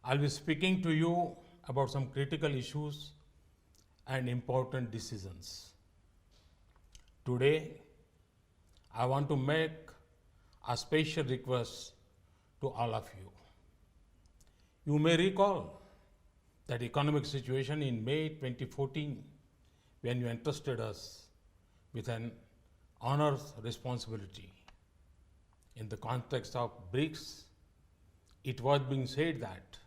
I'll be speaking to you about some critical issues and important decisions. Today, I want to make a special request to all of you. You may recall that economic situation in May 2014 when you entrusted us with an honors responsibility. In the context of BRICS, it was being said that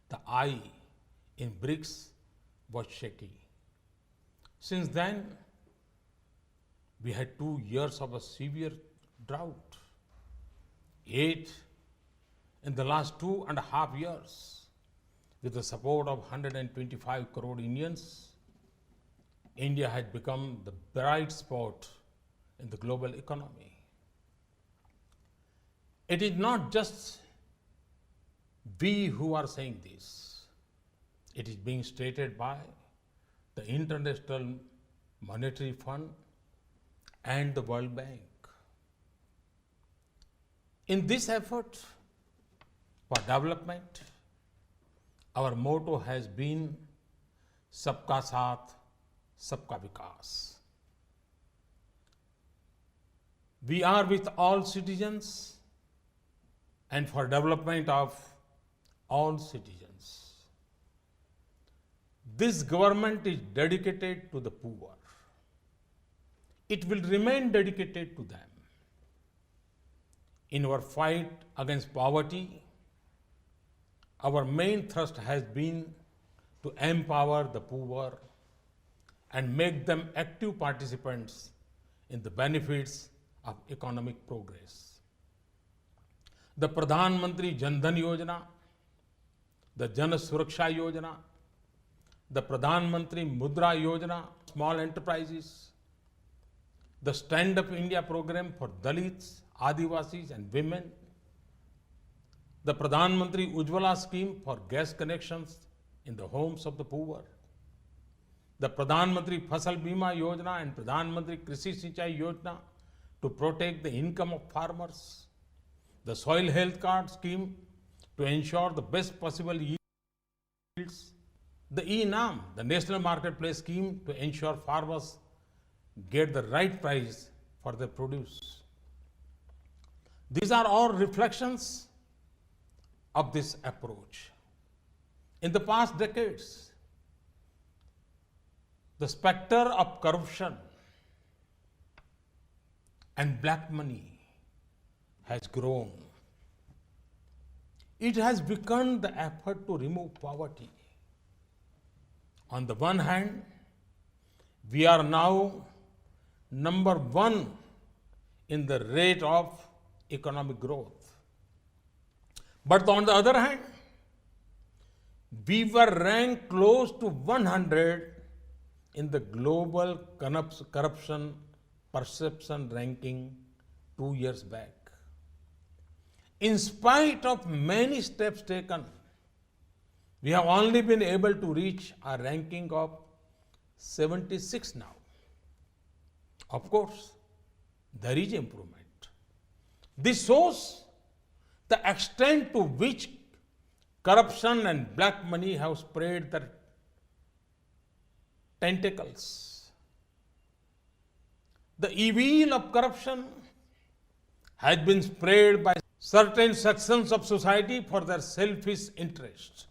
the eye in BRICS was shaky. Since then, we had 2 years of a severe drought. Yet, in the last 2.5 years, with the support of 125 crore Indians, India has become the bright spot in the global economy. It is not just we who are saying this. It is being stated by the International Monetary Fund and the World Bank. In this effort for development, our motto has been Sabka Saath, Sabka Vikas. We are with all citizens and for development of all citizens. This government is dedicated to the poor. It will remain dedicated to them. In our fight against poverty, our main thrust has been to empower the poor and make them active participants in the benefits of economic progress. The Pradhan Mantri Jan Dhan Yojana, the Jan Suraksha Yojana, the Pradhan Mantri Mudra Yojana, small enterprises, the Stand Up India program for Dalits, Adivasis and women, the Pradhan Mantri Ujjwala scheme for gas connections in the homes of the poor, the Pradhan Mantri Fasal Bima Yojana and Pradhan Mantri Krishi Sinchai Yojana to protect the income of farmers, the Soil Health Card scheme to ensure the best possible yields, the E-NAM, the National Marketplace scheme to ensure farmers get the right price for their produce. These are all reflections of this approach. In the past decades, the specter of corruption and black money has grown. It has become the effort to remove poverty. On the one hand, we are now number 1 in the rate of economic growth. But on the other hand, we were ranked close to 100 in the global corruption perception ranking 2 years back. In spite of many steps taken, we have only been able to reach a ranking of 76 now. Of course, there is improvement. This shows the extent to which corruption and black money have spread their tentacles. The evil of corruption has been spread by certain sections of society for their selfish interests.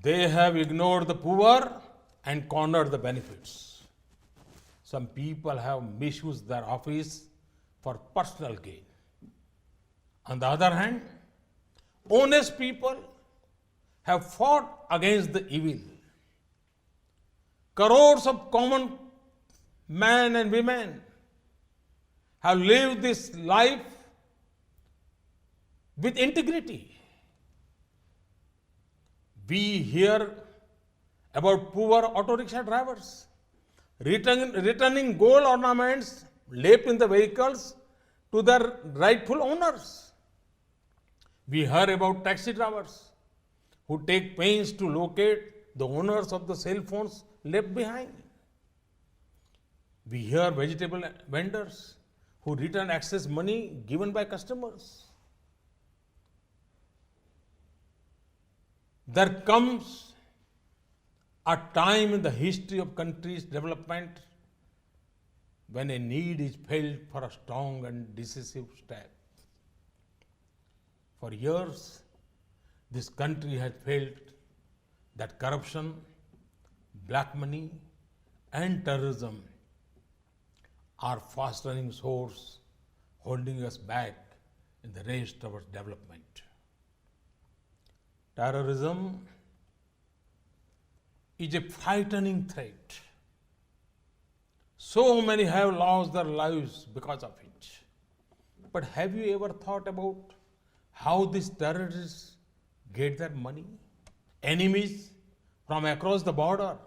They have ignored the poor and cornered the benefits. Some people have misused their office for personal gain. On the other hand, honest people have fought against the evil. Crores of common men and women have lived this life with integrity. We hear about poor auto rickshaw drivers returning gold ornaments left in the vehicles to their rightful owners. We hear about taxi drivers who take pains to locate the owners of the cell phones left behind. We hear vegetable vendors who return excess money given by customers. There comes a time in the history of country's development when a need is felt for a strong and decisive step. For years, this country has felt that corruption, black money, and terrorism are fast-running source holding us back in the race towards development. Terrorism is a frightening threat. So many have lost their lives because of it. But have you ever thought about how these terrorists get their money? Enemies from across the border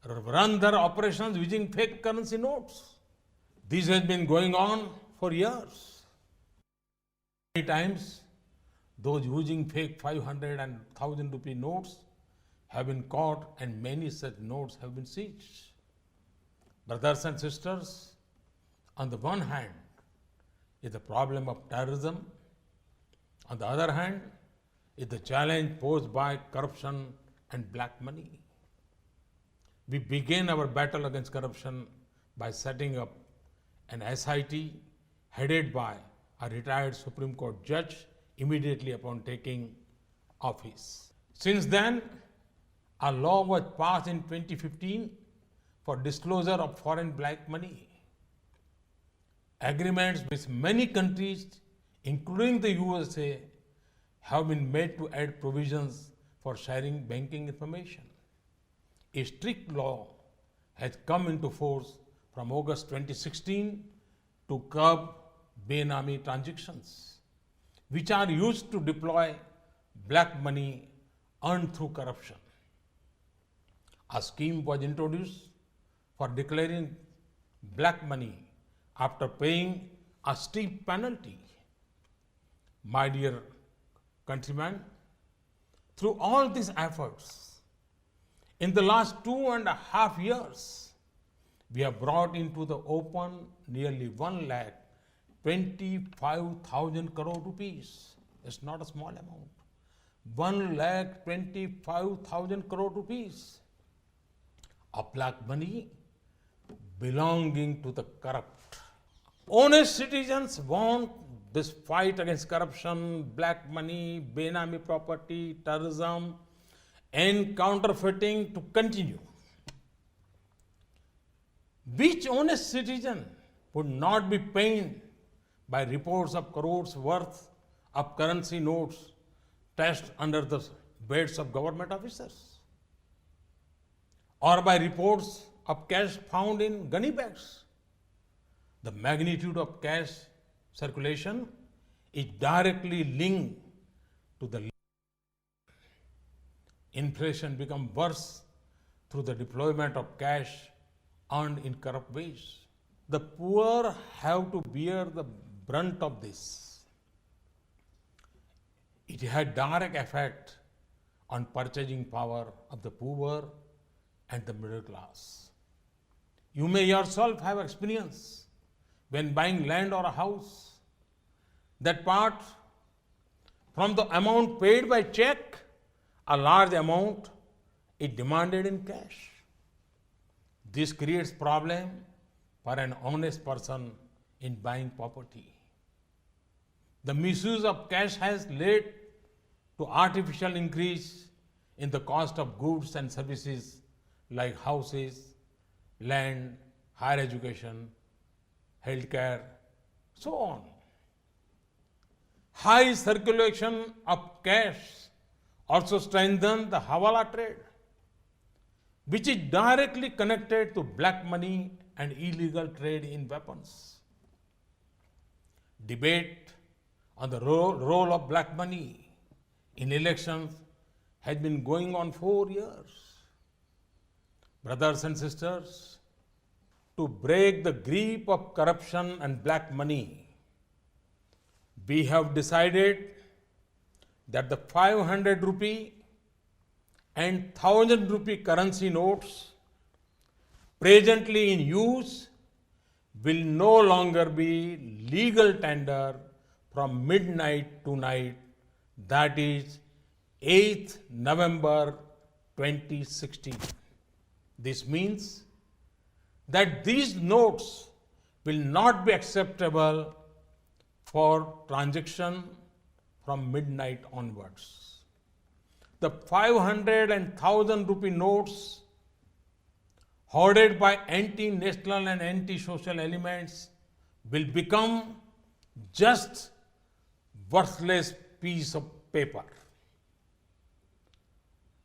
run their operations using fake currency notes. This has been going on for years. Many times, those using fake 500 and 1000 rupee notes have been caught and many such notes have been seized. Brothers and sisters, on the one hand is the problem of terrorism. On the other hand is the challenge posed by corruption and black money. We began our battle against corruption by setting up an SIT headed by a retired Supreme Court judge immediately upon taking office. Since then, a law was passed in 2015 for disclosure of foreign black money. Agreements with many countries, including the USA, have been made to add provisions for sharing banking information. A strict law has come into force from August 2016 to curb benami transactions, which are used to deploy black money earned through corruption. A scheme was introduced for declaring black money after paying a steep penalty. My dear countrymen, through all these efforts, in the last 2.5 years, we have brought into the open nearly 1,25,000 crore rupees. It's not a small amount. 1,25,000 crore rupees of black money belonging to the corrupt. Honest citizens want this fight against corruption, black money, benami property, terrorism, and counterfeiting to continue. Which honest citizen would not be pained by reports of crores worth of currency notes stashed under the beds of government officers? Or by reports of cash found in gunny bags? The magnitude of cash circulation is directly linked to the inflation become worse through the deployment of cash earned in corrupt ways. The poor have to bear the brunt of this. It had direct effect on purchasing power of the poor and the middle class. You may yourself have experience when buying land or a house, that part from the amount paid by check, a large amount is demanded in cash. This creates problem for an honest person in buying property. The misuse of cash has led to artificial increase in the cost of goods and services like houses, land, higher education, healthcare, so on. High circulation of cash also strengthens the hawala trade, which is directly connected to black money and illegal trade in weapons. Debate on the role of black money in elections has been going on for years. Brothers and sisters, to break the grip of corruption and black money, we have decided that the 500 rupee and 1000 rupee currency notes presently in use will no longer be legal tender from midnight to night, that is 8th November 2016. This means that these notes will not be acceptable for transaction from midnight onwards. The 500 and 1000 rupee notes hoarded by anti-national and anti-social elements will become just worthless piece of paper.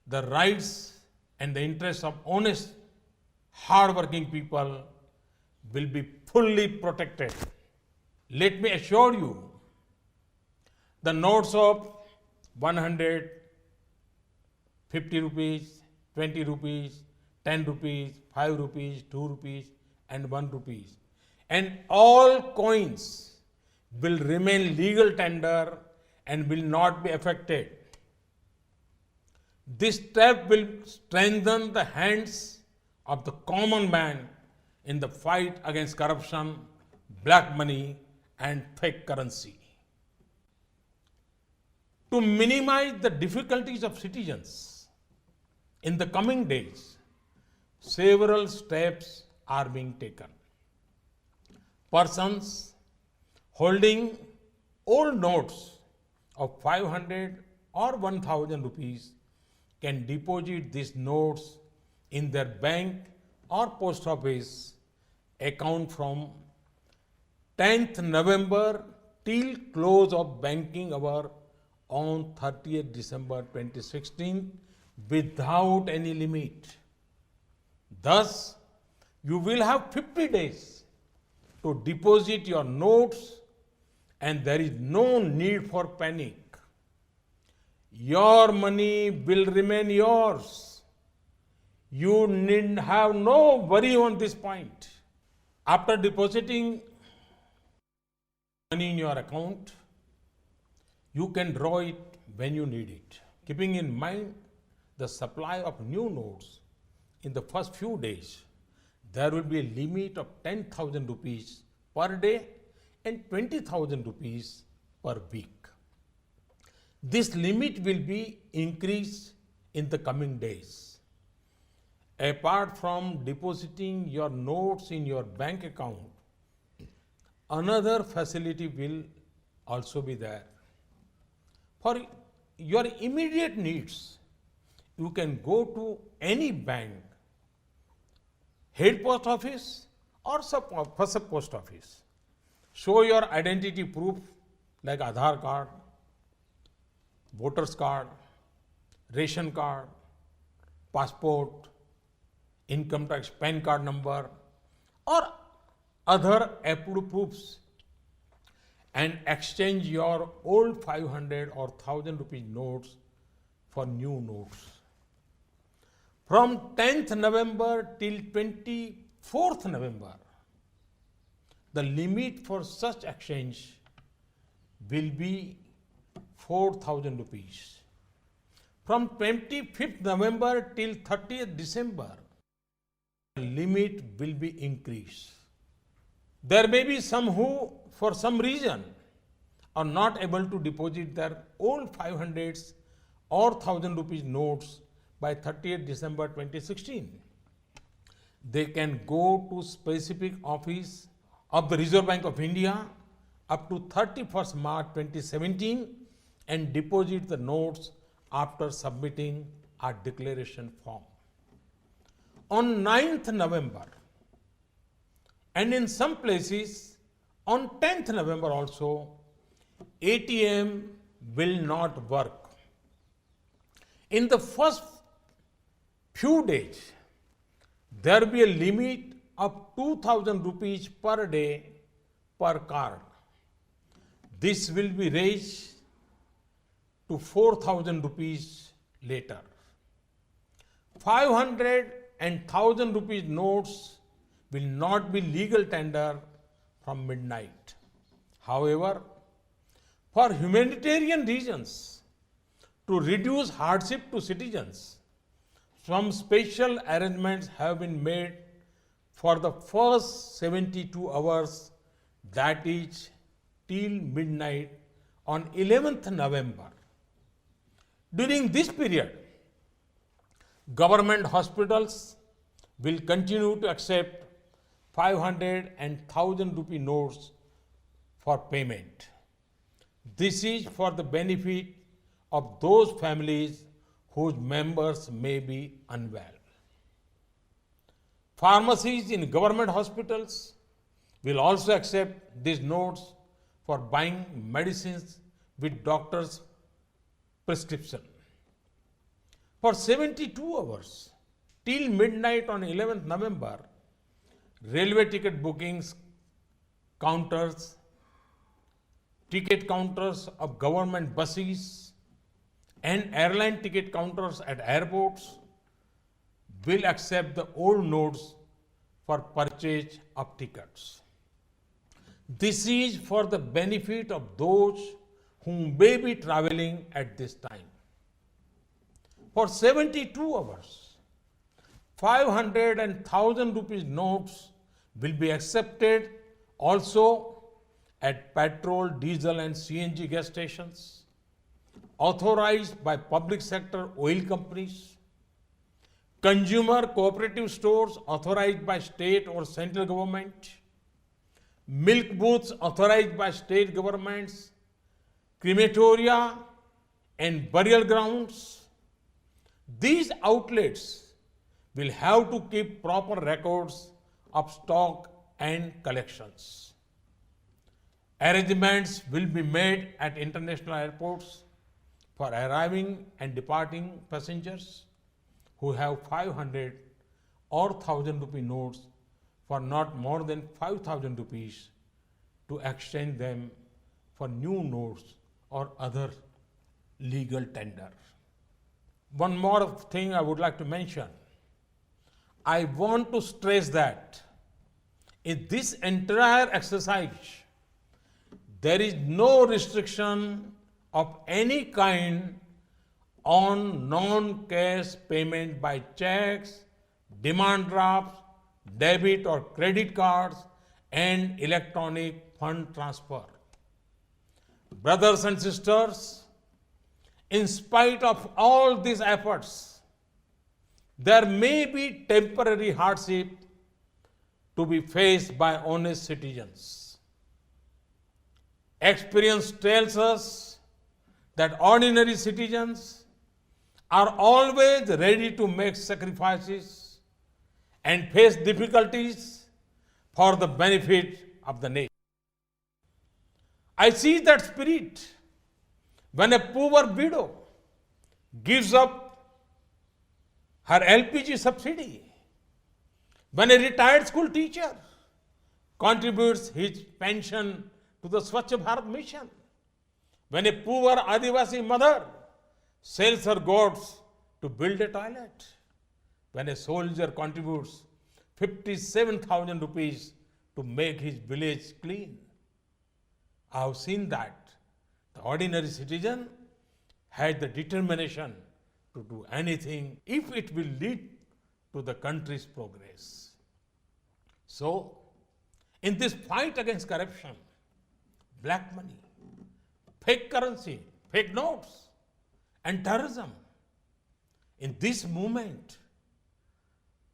The rights and the interests of honest, hard-working people will be fully protected. Let me assure you, the notes of 100, 50 rupees, 20 rupees, 10 rupees, 5 rupees, 2 rupees, and 1 rupees, and all coins will remain legal tender and will not be affected. This step will strengthen the hands of the common man in the fight against corruption, black money, and fake currency. To minimize the difficulties of citizens, in the coming days, several steps are being taken. Persons holding old notes of 500 or 1000 rupees can deposit these notes in their bank or post office account from 10th November till close of banking hour on 30th December 2016 without any limit. Thus, you will have 50 days to deposit your notes and there is no need for panic. Your money will remain yours. You need have no worry on this point. After depositing money in your account, you can draw it when you need it. Keeping in mind the supply of new notes in the first few days, there will be a limit of 10,000 rupees per day and 20,000 rupees per week. This limit will be increased in the coming days. Apart from depositing your notes in your bank account, another facility will also be there. For your immediate needs, you can go to any bank, head post office or sub post office. Show your identity proof like Aadhaar card, voter's card, ration card, passport, income tax PAN card number, or other approved proofs and exchange your old 500 or 1000 rupees notes for new notes. From 10th November till 24th November, the limit for such exchange will be 4,000 rupees. From 25th November till 30th December, the limit will be increased. There may be some who, for some reason, are not able to deposit their old 500s or 1000 rupees notes by 30th December 2016. They can go to specific office of the Reserve Bank of India up to 31st March 2017 and deposit the notes after submitting a declaration form. On 9th November and in some places on 10th November also, ATM will not work. In the first few days, there will be a limit of 2,000 rupees per day per card. This will be raised to 4,000 rupees later. 500 and 1,000 rupees notes will not be legal tender from midnight. However, for humanitarian reasons, to reduce hardship to citizens, some special arrangements have been made for the first 72 hours, that is till midnight on 11th November. During this period, government hospitals will continue to accept 500 and 1000 rupee notes for payment. This is for the benefit of those families whose members may be unwell. Pharmacies in government hospitals will also accept these notes for buying medicines with doctor's prescription. For 72 hours, till midnight on 11th November, railway ticket bookings counters, ticket counters of government buses, and airline ticket counters at airports will accept the old notes for purchase of tickets. This is for the benefit of those who may be traveling at this time. For 72 hours, 500 and 1000 rupees notes will be accepted also at petrol, diesel and CNG gas stations, authorized by public sector oil companies, consumer cooperative stores authorized by state or central government, milk booths authorized by state governments, crematoria and burial grounds. These outlets will have to keep proper records of stock and collections. Arrangements will be made at international airports for arriving and departing passengers who have 500 or 1000 rupee notes for not more than 5000 rupees to exchange them for new notes or other legal tender. One more thing I would like to mention. I want to stress that in this entire exercise, there is no restriction of any kind on non-cash payment by checks, demand drafts, debit or credit cards, and electronic fund transfer. Brothers and sisters, in spite of all these efforts, there may be temporary hardship to be faced by honest citizens. Experience tells us that ordinary citizens are always ready to make sacrifices and face difficulties for the benefit of the nation. I see that spirit when a poor widow gives up her LPG subsidy, when a retired school teacher contributes his pension to the Swachh Bharat mission, when a poor Adivasi mother sells her goats to build a toilet, when a soldier contributes 57,000 rupees to make his village clean. I have seen that the ordinary citizen had the determination to do anything if it will lead to the country's progress. So, in this fight against corruption, black money, fake currency, fake notes, and terrorism, in this movement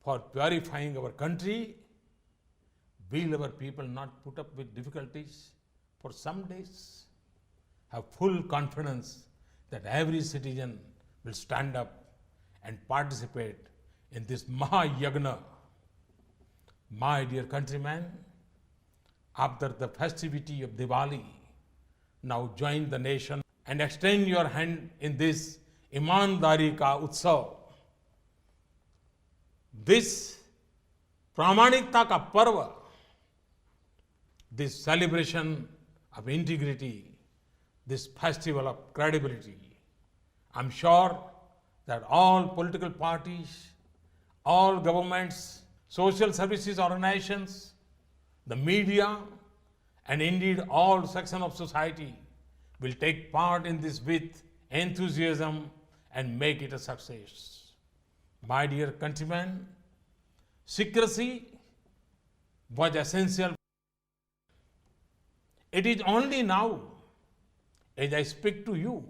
for purifying our country, will our people not put up with difficulties for some days? Have full confidence that every citizen will stand up and participate in this Mahayagna. My dear countrymen, after the festivity of Diwali, now join the nation and extend your hand in this Imandari ka Utsav. This Pramanikta ka Parva, this celebration of integrity, this festival of credibility. I'm sure that all political parties, all governments, social services organizations, the media, and indeed all sections of society will take part in this with enthusiasm and make it a success. My dear countrymen, secrecy was essential. It is only now, as I speak to you,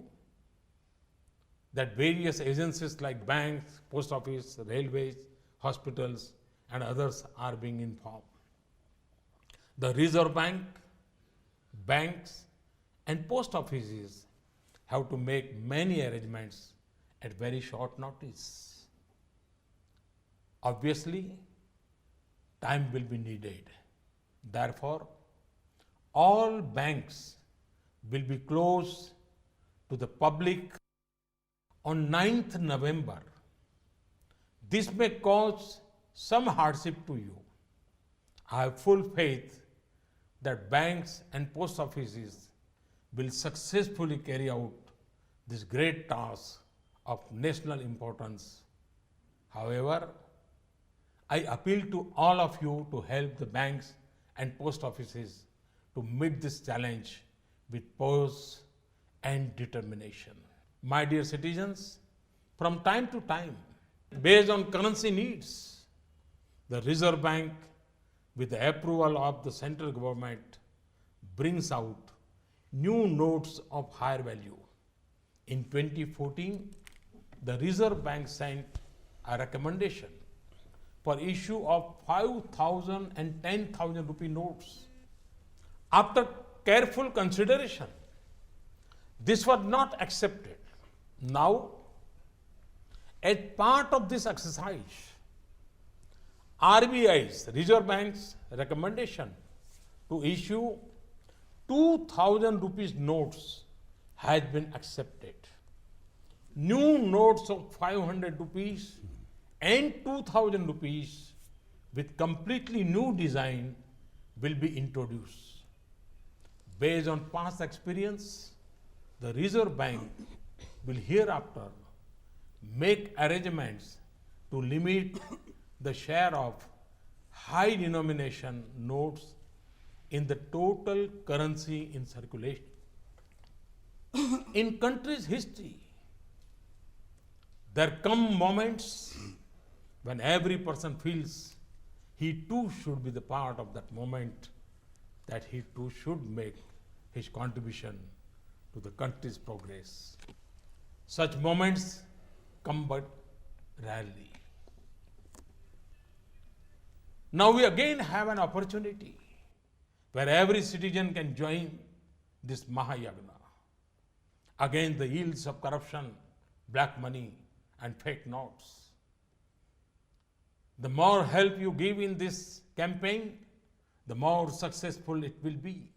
that various agencies like banks, post office, railways, hospitals, and others are being informed. The Reserve Bank, banks, and post offices have to make many arrangements at very short notice. Obviously, time will be needed. Therefore, all banks will be closed to the public on 9th November. This may cause some hardship to you. I have full faith that banks and post offices will successfully carry out this great task of national importance. However, I appeal to all of you to help the banks and post offices to meet this challenge with poise and determination. My dear citizens, from time to time, based on currency needs, the Reserve Bank, with the approval of the central government, brings out new notes of higher value. In 2014, the Reserve Bank sent a recommendation for issue of 5,000 and 10,000 rupee notes. After careful consideration, this was not accepted. Now, as part of this exercise, RBI's, Reserve Bank's recommendation to issue 2,000 rupees notes has been accepted. New notes of 500 rupees and 2,000 rupees with completely new design will be introduced. Based on past experience, the Reserve Bank will hereafter make arrangements to limit the share of high denomination notes in the total currency in circulation. In country's history, there come moments when every person feels he too should be the part of that moment, that he too should make his contribution to the country's progress. Such moments come but rarely. Now we again have an opportunity where every citizen can join this Mahayagna against the ills of corruption, black money, and fake notes. The more help you give in this campaign, the more successful it will be.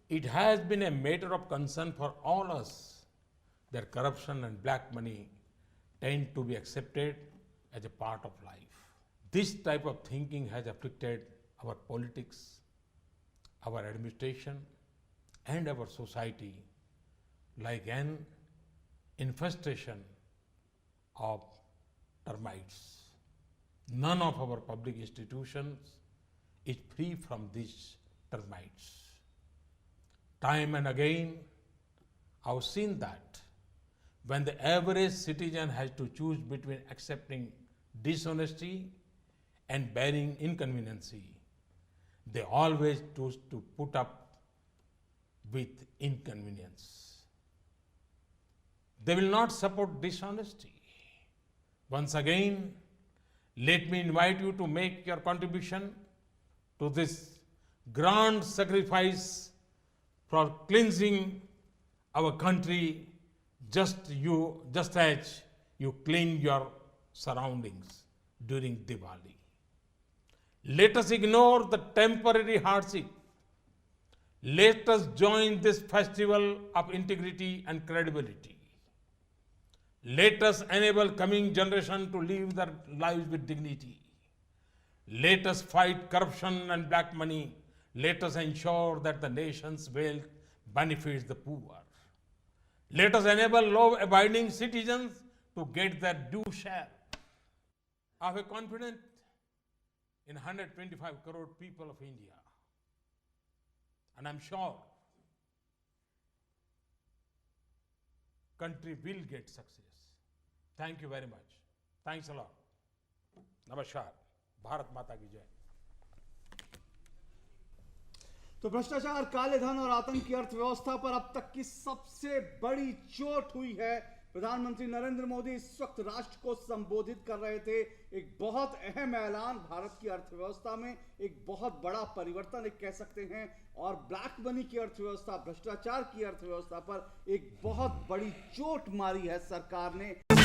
It has been a matter of concern for all us that corruption and black money tend to be accepted as a part of life. This type of thinking has afflicted our politics, our administration, and our society like an infestation of termites. None of our public institutions is free from these termites. Time and again, I've seen that when the average citizen has to choose between accepting dishonesty and bearing inconvenience, they always choose to put up with inconvenience. They will not support dishonesty. Once again, let me invite you to make your contribution to this grand sacrifice for cleansing our country, just as you clean your surroundings during Diwali. Let us ignore the temporary hardship. Let us join this festival of integrity and credibility. Let us enable coming generation to live their lives with dignity. Let us fight corruption and black money. Let us ensure that the nation's wealth benefits the poor. Let us enable law-abiding citizens to get their due share. I have confidence in 125 crore people of India. And I'm sure country will get success. Thank you very much. Thanks a lot. Namaskar. Bharat Mata ki jai. तो भ्रष्टाचार, काले धन और आतंकी अर्थव्यवस्था पर अब तक की सबसे बड़ी चोट हुई है प्रधानमंत्री नरेंद्र मोदी इस वक्त राष्ट्र को संबोधित कर रहे थे। एक बहुत अहम ऐलान, भारत की अर्थव्यवस्था में एक बहुत बड़ा परिवर्तन एक कह सकते हैं, और ब्लैक मनी की अर्थव्यवस्था, भ्रष्टाचार की अर्थव्यवस्था पर एक बहुत बड़ी चोट मारी है सरकार ने।